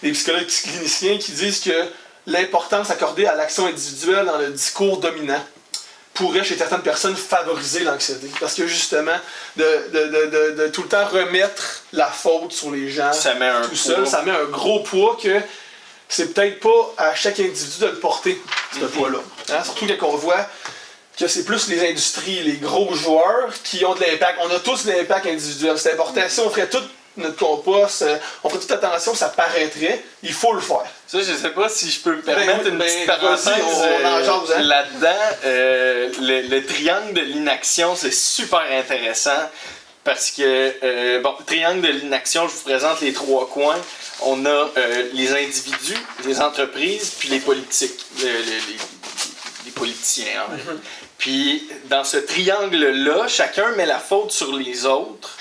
des psychologues cliniciens qui disent que l'importance accordée à l'action individuelle dans le discours dominant pourrait chez certaines personnes favoriser l'anxiété. Parce que justement, de tout le temps remettre la faute sur les gens tout seul, ça met un gros poids que c'est peut-être pas à chaque individu de le porter, ce poids-là. Surtout quand on voit que c'est plus les industries, les gros joueurs qui ont de l'impact. On a tous de l'impact individuel. C'est important. Si on ferait tout notre compost, on ferait toute attention, ça paraîtrait. Il faut le faire. Ça, je sais pas si je peux me permettre une petite parenthèse là-dedans. Le triangle de l'inaction, c'est super intéressant. Parce que, le triangle de l'inaction, je vous présente les trois coins. On a les individus, les entreprises, puis les politiques, les politiciens. Puis, dans ce triangle-là, chacun met la faute sur les autres.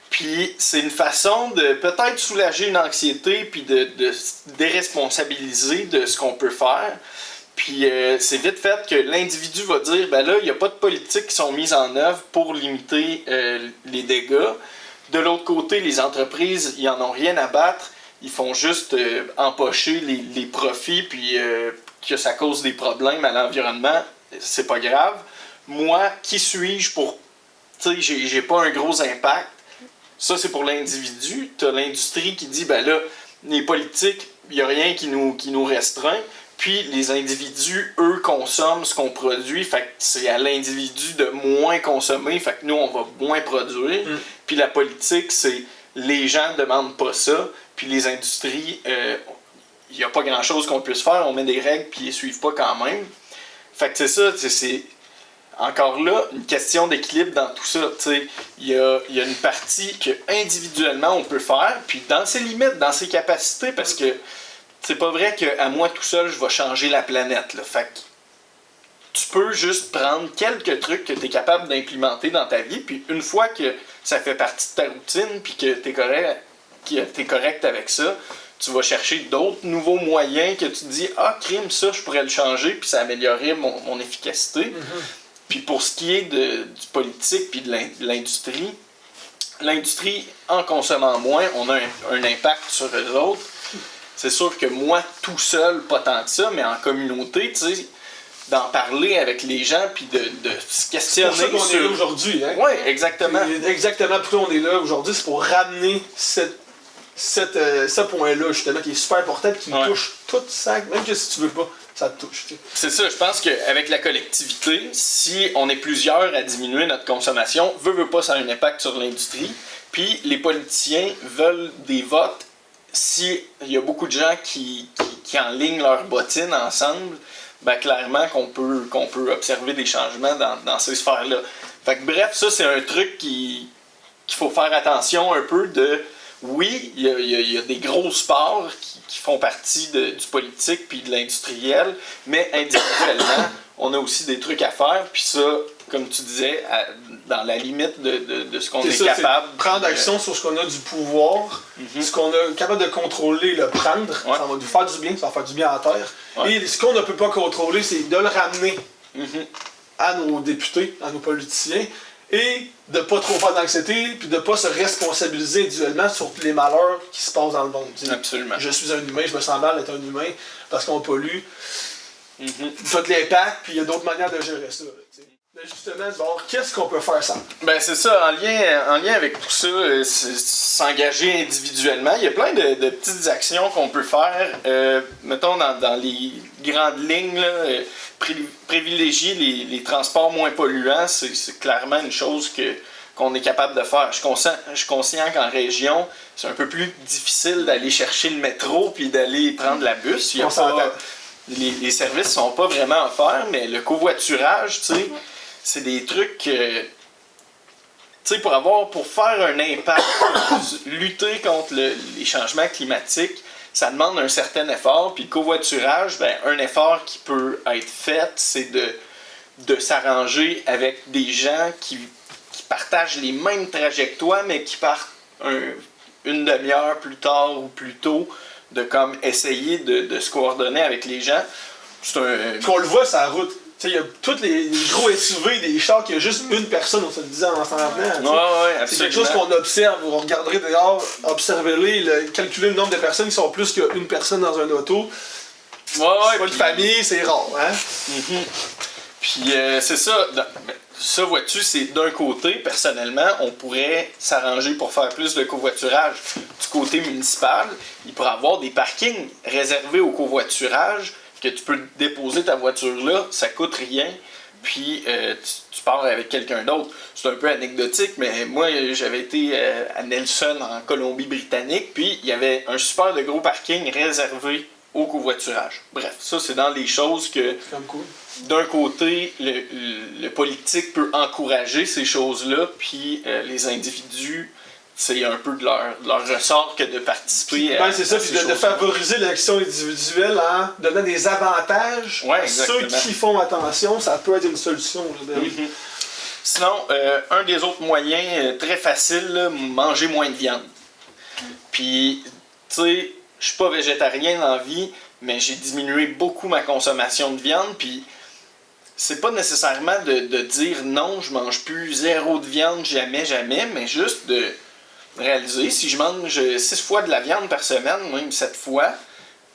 Puis, c'est une façon de peut-être soulager une anxiété, puis de déresponsabiliser de ce qu'on peut faire. Puis, c'est vite fait que l'individu va dire, ben là, il n'y a pas de politiques qui sont mises en œuvre pour limiter les dégâts. De l'autre côté, les entreprises, ils n'en ont rien à battre. Ils font juste empocher les profits, puis que ça cause des problèmes à l'environnement. C'est pas grave. Moi, qui suis-je pour... Tu sais, j'ai pas un gros impact. Ça, c'est pour l'individu. Tu as l'industrie qui dit, ben là, les politiques, il n'y a rien qui nous restreint. Puis les individus, eux, consomment ce qu'on produit. Fait que c'est à l'individu de moins consommer. Fait que nous, on va moins produire. Puis la politique, c'est les gens ne demandent pas ça. Puis les industries, il n'y a pas grand-chose qu'on puisse faire. On met des règles, puis ils ne suivent pas quand même. Fait que c'est ça, c'est encore là une question d'équilibre dans tout ça. Il y a une partie que individuellement on peut faire, puis dans ses limites, dans ses capacités, parce que c'est pas vrai qu'à moi tout seul, je vais changer la planète. Là. Fait que tu peux juste prendre quelques trucs que tu es capable d'implémenter dans ta vie, puis une fois que ça fait partie de ta routine, puis que tu es correct avec ça, tu vas chercher d'autres nouveaux moyens que tu te dis « Ah, crime, ça, je pourrais le changer, puis ça améliorerait mon efficacité. Puis pour ce qui est du politique puis de l'industrie, en consommant moins, on a un impact sur eux autres. C'est sûr que moi, tout seul, pas tant que ça, mais en communauté, tu sais, d'en parler avec les gens puis de se questionner. C'est pour ça qu'on est là aujourd'hui. Hein? Oui, exactement. Exactement pourquoi on est là aujourd'hui, c'est pour ramener ce point-là, justement, qui est super important, qui touche tout ça, même que si tu veux pas, ça te touche. Tu sais. C'est ça, je pense qu'avec la collectivité, si on est plusieurs à diminuer notre consommation, veut pas, ça a un impact sur l'industrie. Puis les politiciens veulent des votes si il y a beaucoup de gens qui enlignent leurs bottines ensemble, ben clairement qu'on peut observer des changements dans ces sphères-là. Fait que bref, ça c'est un truc qu'il faut faire attention un peu de... Oui, il y a des gros sports qui font partie du politique puis de l'industriel, mais individuellement, on a aussi des trucs à faire, puis ça, comme tu disais, dans la limite de ce qu'on est capable. C'est prendre action sur ce qu'on a du pouvoir, ce qu'on est capable de contrôler, le prendre, ça va nous faire du bien, ça va faire du bien à la terre. Et ce qu'on ne peut pas contrôler, c'est de le ramener à nos députés, à nos politiciens, et de pas trop faire d'anxiété, puis de pas se responsabiliser individuellement sur les malheurs qui se passent dans le monde. Absolument. Je suis un humain, je me sens mal d'être un humain parce qu'on pollue. Ça a de l'impact, puis il y a d'autres manières de gérer ça. Mais justement, bon, qu'est-ce qu'on peut faire ça? Ben c'est ça, en lien avec tout ça, s'engager individuellement. Il y a plein de petites actions qu'on peut faire. Mettons dans les grandes lignes, là, privilégier les transports moins polluants, c'est clairement une chose qu'on est capable de faire. Je suis conscient qu'en région, c'est un peu plus difficile d'aller chercher le métro puis d'aller prendre la bus. Les services sont pas vraiment offerts, mais le covoiturage, tu sais, c'est des trucs tu sais, pour faire un impact, lutter contre les changements climatiques, ça demande un certain effort. Puis le covoiturage, ben, un effort qui peut être fait, c'est de s'arranger avec des gens qui partagent les mêmes trajectoires, mais qui partent une demi-heure plus tard ou plus tôt, de comme essayer de se coordonner avec les gens. Qu'on le voit sur la route. Il y a tous les gros SUV, des chars, qu'il y a juste une personne, on se le disait en s'en venant. Ouais, c'est quelque chose qu'on observe. Vous regarderez dehors, observez-les, calculez le nombre de personnes qui sont plus qu'une personne dans un auto. C'est pas une famille, c'est rare. Hein? Puis c'est ça. Ça, vois-tu, c'est d'un côté, personnellement, on pourrait s'arranger pour faire plus de covoiturage. Du côté municipal, il pourrait y avoir des parkings réservés au covoiturage, que tu peux déposer ta voiture là, ça coûte rien, puis tu pars avec quelqu'un d'autre. C'est un peu anecdotique, mais moi, j'avais été à Nelson, en Colombie-Britannique, puis il y avait un super de gros parking réservé au covoiturage. Bref, ça, c'est dans les choses que, d'un côté, le politique peut encourager ces choses-là, puis les individus, c'est un peu de leur ressort que de participer à c'est ça, puis de favoriser l'action individuelle en donnant des avantages à ceux qui font attention, ça peut être une solution. Là, Sinon, un des autres moyens très faciles, là, manger moins de viande. Puis, tu sais, je suis pas végétarien dans la vie, mais j'ai diminué beaucoup ma consommation de viande, puis c'est pas nécessairement de dire non, je mange plus zéro de viande, jamais, mais juste de réaliser, si je mange 6 fois de la viande par semaine, même 7 fois,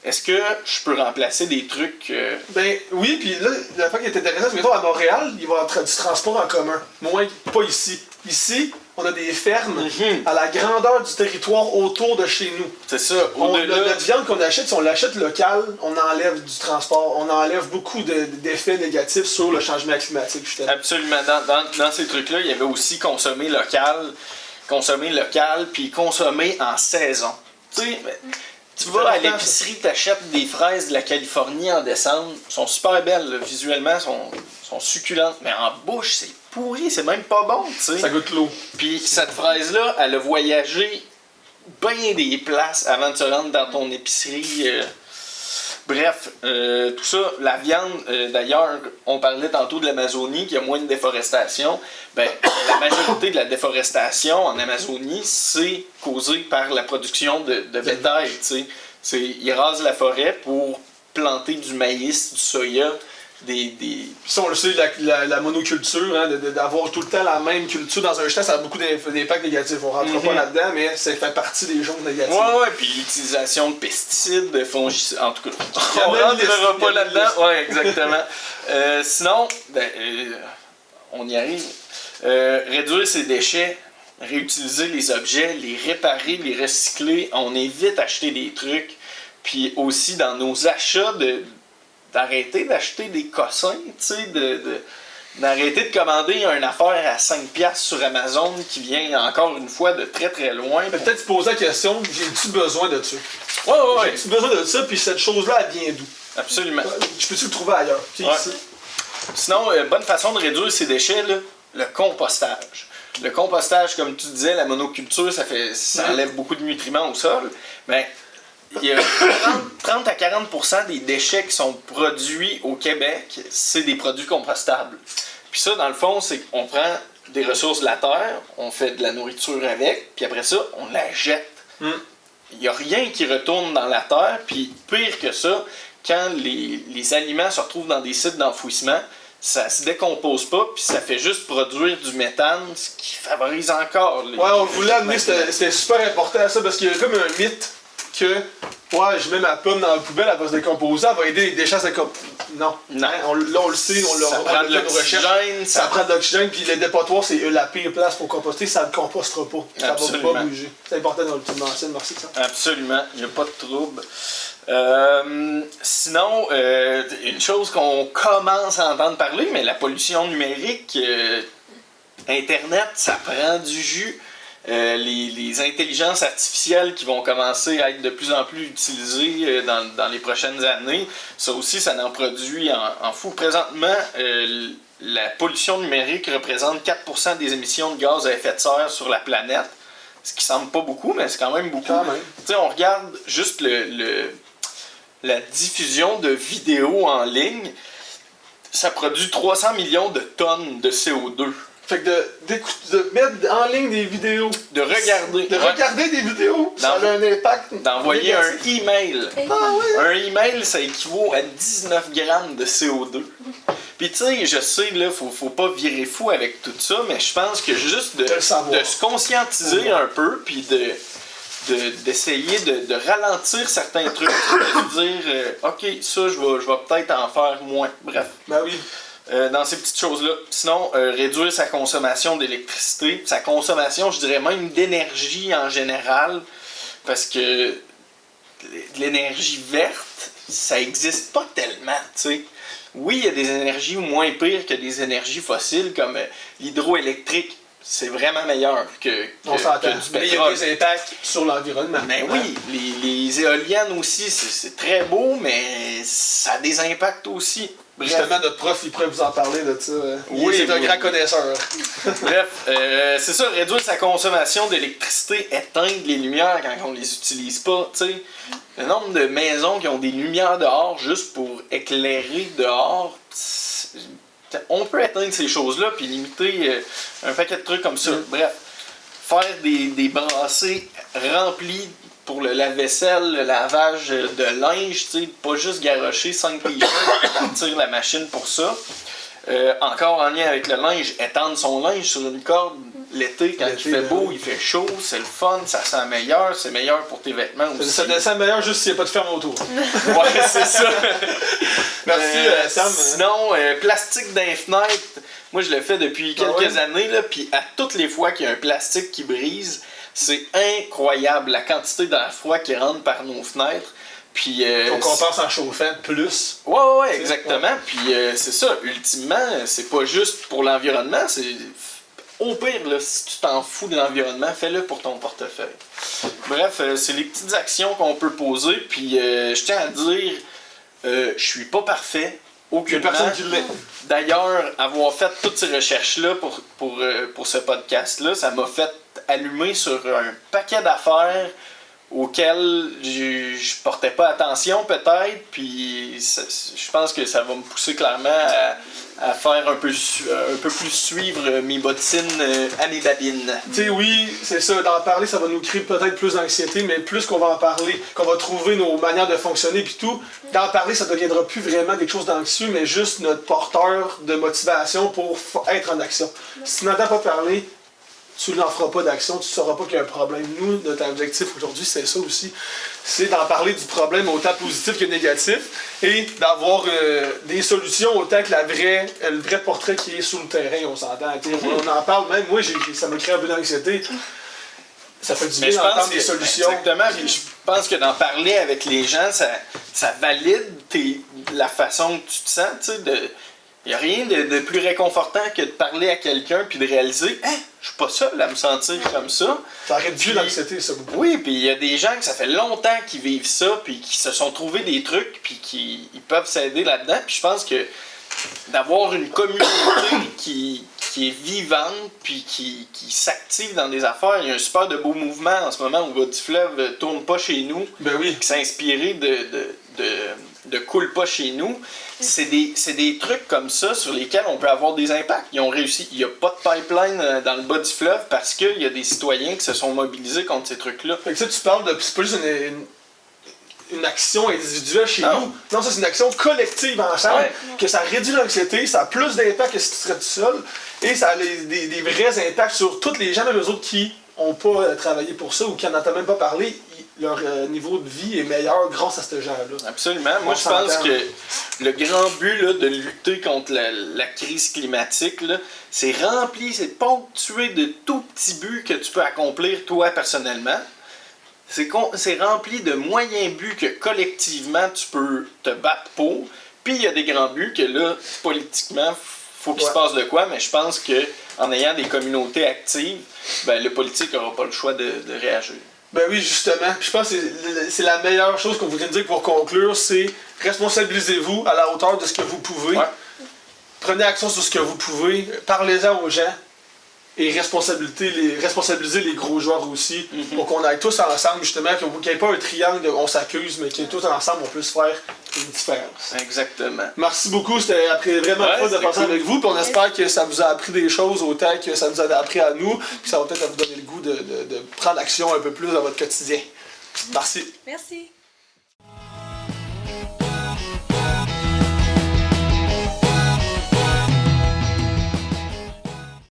est-ce que je peux remplacer des trucs... Ben oui, puis là, la fois qui est intéressante, c'est que mettons à Montréal, il va y avoir du transport en commun. Moins, pas ici. Ici, on a des fermes à la grandeur du territoire autour de chez nous. C'est ça. Notre viande qu'on achète, si on l'achète locale, on enlève du transport, on enlève beaucoup d'effets négatifs sur le changement climatique, justement. Absolument. Dans ces trucs-là, il y avait aussi consommer local, puis consommer en saison. Tu sais, tu vas à l'épicerie, t'achètes des fraises de la Californie en décembre, sont super belles, là, visuellement, sont succulentes, mais en bouche, c'est pourri, c'est même pas bon, tu sais. Ça goûte l'eau. Puis cette fraise-là, elle a voyagé bien des places avant de se rendre dans ton épicerie. Bref, tout ça, la viande, d'ailleurs, on parlait tantôt de l'Amazonie, qu'il y a moins de déforestation. Ben, la majorité de la déforestation en Amazonie, c'est causé par la production de bétail, tu sais. Ils rasent la forêt pour planter du maïs, du soya, Puis ça, on le sait, la monoculture, hein, d'avoir tout le temps la même culture dans un champ, ça a beaucoup d'impacts négatifs. On rentre pas là-dedans, mais ça fait partie des choses négatives. Ouais, puis l'utilisation de pesticides, de fongicides, en tout cas, on rentrera pas là-dedans. Ouais, exactement. Sinon, on y arrive. Réduire ses déchets, réutiliser les objets, les réparer, les recycler, on évite d'acheter des trucs. Puis aussi, dans nos achats, d'arrêter d'acheter des cossins, tu sais, d'arrêter de commander une affaire à 5$ sur Amazon qui vient encore une fois de très très loin. Peut-être se poser la question, j'ai-tu besoin de ça? Ouais. J'ai-tu besoin de ça, puis cette chose-là, elle vient d'où? Absolument. Je peux-tu le trouver ailleurs? Ouais. Sinon, bonne façon de réduire ces déchets, là, le compostage. Le compostage, comme tu disais, la monoculture, ça enlève beaucoup de nutriments au sol, mais il y a 30 à 40% des déchets qui sont produits au Québec, c'est des produits compostables. Puis ça, dans le fond, c'est qu'on prend des ressources de la terre, on fait de la nourriture avec, puis après ça, on la jette. Il n'y a rien qui retourne dans la terre, puis pire que ça, quand les aliments se retrouvent dans des sites d'enfouissement, ça se décompose pas, puis ça fait juste produire du méthane, ce qui favorise encore. On voulait amener, c'était super important ça, parce qu'il y a comme un mythe que je mets ma pomme dans la poubelle, elle va se décomposer, elle va aider les déchets à se décomposer. Non. Non. Hein, on le sait, ça prend de l'oxygène. Ça prend de l'oxygène, puis le dépotoir, c'est la pire place pour composter, ça ne compostera pas. Ça Absolument. va pas bouger. C'est important dans le mentionne, merci de ça. Absolument, il n'y a pas de trouble. Sinon, une chose qu'on commence à entendre parler, mais la pollution numérique, Internet, ça prend du jus. Les intelligences artificielles qui vont commencer à être de plus en plus utilisées dans les prochaines années, ça aussi, ça en produit en fou. Présentement, la pollution numérique représente 4% des émissions de gaz à effet de serre sur la planète, ce qui semble pas beaucoup, mais c'est quand même beaucoup. Tu sais, on regarde juste la diffusion de vidéos en ligne, ça produit 300 millions de tonnes de CO2. Fait que de mettre en ligne des vidéos. De regarder. Regarder des vidéos. Ça a un impact. D'envoyer un email. Oui. Un email, ça équivaut à 19 grammes de CO2. Puis tu sais, je sais, là, faut pas virer fou avec tout ça, mais je pense que juste de se conscientiser un peu, puis d'essayer de ralentir certains trucs, de dire, OK, ça, je vais peut-être en faire moins. Bref. Ben oui. Dans ces petites choses-là. Sinon, réduire sa consommation d'électricité, sa consommation, je dirais même d'énergie en général, parce que l'énergie verte, ça existe pas tellement, tu sais. Oui, il y a des énergies moins pires que des énergies fossiles, comme l'hydroélectrique. C'est vraiment meilleur que du pétrole. Mais il y a des impacts sur l'environnement. Mais oui, les éoliennes aussi, c'est très beau, mais ça a des impacts aussi. Bref. Justement, notre prof, il pourrait vous en parler de ça. Oui, c'est un grand connaisseur. Bref, c'est ça, réduire sa consommation d'électricité, éteindre les lumières quand on les utilise pas, tu sais. Le nombre de maisons qui ont des lumières dehors juste pour éclairer dehors, on peut éteindre ces choses-là puis limiter un paquet de trucs comme ça. Bref, faire des brassées remplies pour le lave-vaisselle, le lavage de linge, tu sais, pas juste garrocher 5 t-shirts, partir la machine pour ça. Encore en lien avec le linge, étendre son linge sur une corde l'été quand il fait beau, il fait chaud, c'est le fun, ça sent meilleur, c'est meilleur pour tes vêtements aussi. Ça descend meilleur juste s'il n'y a pas de ferme autour. Ouais, c'est ça. Merci Sam. Sinon, plastique dans les fenêtres, Moi, je le fais depuis quelques années, là, puis à toutes les fois qu'il y a un plastique qui brise, c'est incroyable la quantité d'air froid qui rentre par nos fenêtres. Puis, on compense en chauffant plus. Ouais, exactement. Puis c'est ça, ultimement, c'est pas juste pour l'environnement, c'est... Au pire, là, si tu t'en fous de l'environnement, fais-le pour ton portefeuille. Bref, c'est les petites actions qu'on peut poser. Puis je tiens à dire, je suis pas parfait. Aucunement. Personne qui l'est. D'ailleurs, avoir fait toutes ces recherches-là pour ce podcast-là, ça m'a fait allumer sur un paquet d'affaires auxquelles je portais pas attention peut-être, puis je pense que ça va me pousser clairement à faire un peu plus suivre mes bottines à mes babines. Tu sais, oui, c'est ça, d'en parler, ça va nous créer peut-être plus d'anxiété, mais plus qu'on va en parler, qu'on va trouver nos manières de fonctionner puis tout, d'en parler, ça deviendra plus vraiment quelque chose d'anxieux, mais juste notre porteur de motivation pour être en action. Si tu n'entends pas parler, tu n'en feras pas d'action, tu ne sauras pas qu'il y a un problème. Nous, notre objectif aujourd'hui, c'est ça aussi. C'est d'en parler du problème autant positif que négatif et d'avoir des solutions autant que le vrai portrait qui est sous le terrain, on s'entend. On en parle même, moi, ça me crée un peu d'anxiété. Ça fait du bien d'entendre des solutions. Exactement, puis je pense que d'en parler avec les gens, ça valide la façon que tu te sens, tu sais, il n'y a rien de plus réconfortant que de parler à quelqu'un puis de réaliser « Hein, je suis pas seul à me sentir comme ça. » Ça réduit l'anxiété, ça, beaucoup. Oui, puis il y a des gens que ça fait longtemps qu'ils vivent ça puis qui se sont trouvés des trucs puis qui peuvent s'aider là-dedans. Puis je pense que d'avoir une communauté qui est vivante puis qui s'active dans des affaires, il y a un super de beau mouvement en ce moment où le bas du fleuve tourne pas chez nous. Ben oui. Qui s'est inspiré de coule pas chez nous. C'est des trucs comme ça sur lesquels on peut avoir des impacts. Ils ont réussi. Il n'y a pas de pipeline dans le bas du fleuve parce qu'il y a des citoyens qui se sont mobilisés contre ces trucs-là. Fait que ça, tu parles de. C'est pas juste une action individuelle chez nous. Non, ça, c'est une action collective ensemble. Ouais. Que ça réduit l'anxiété, ça a plus d'impact que si tu serais tout seul. Et ça a des vrais impacts sur tous les gens, même eux autres qui n'ont pas travaillé pour ça ou qui n'en entendent même pas parler. Leur niveau de vie est meilleur grâce à ces gens-là. Absolument. Moi, je pense que le grand but là, de lutter contre la crise climatique, c'est ponctué de tout petits buts que tu peux accomplir toi personnellement. C'est rempli de moyens buts que collectivement tu peux te battre pour. Puis il y a des grands buts que là, politiquement, faut qu'il se passe de quoi, mais je pense qu'en ayant des communautés actives, ben, le politique n'aura pas le choix de réagir. Ben oui, justement. Puis je pense que c'est la meilleure chose qu'on voudrait dire pour conclure, c'est responsabilisez-vous à la hauteur de ce que vous pouvez. Ouais. Prenez action sur ce que vous pouvez. Parlez-en aux gens. Et responsabiliser les gros joueurs aussi. Pour qu'on aille tous ensemble, justement, qu'il n'y ait pas un triangle de on s'accuse, mais qu'il y ait tous ensemble, on puisse faire une différence. Exactement. Merci beaucoup, c'était vraiment le fun de passer avec vous. Puis on espère que ça vous a appris des choses autant que ça nous a appris à nous. Puis ça va peut-être vous donner le goût de prendre action un peu plus dans votre quotidien. Merci. Merci.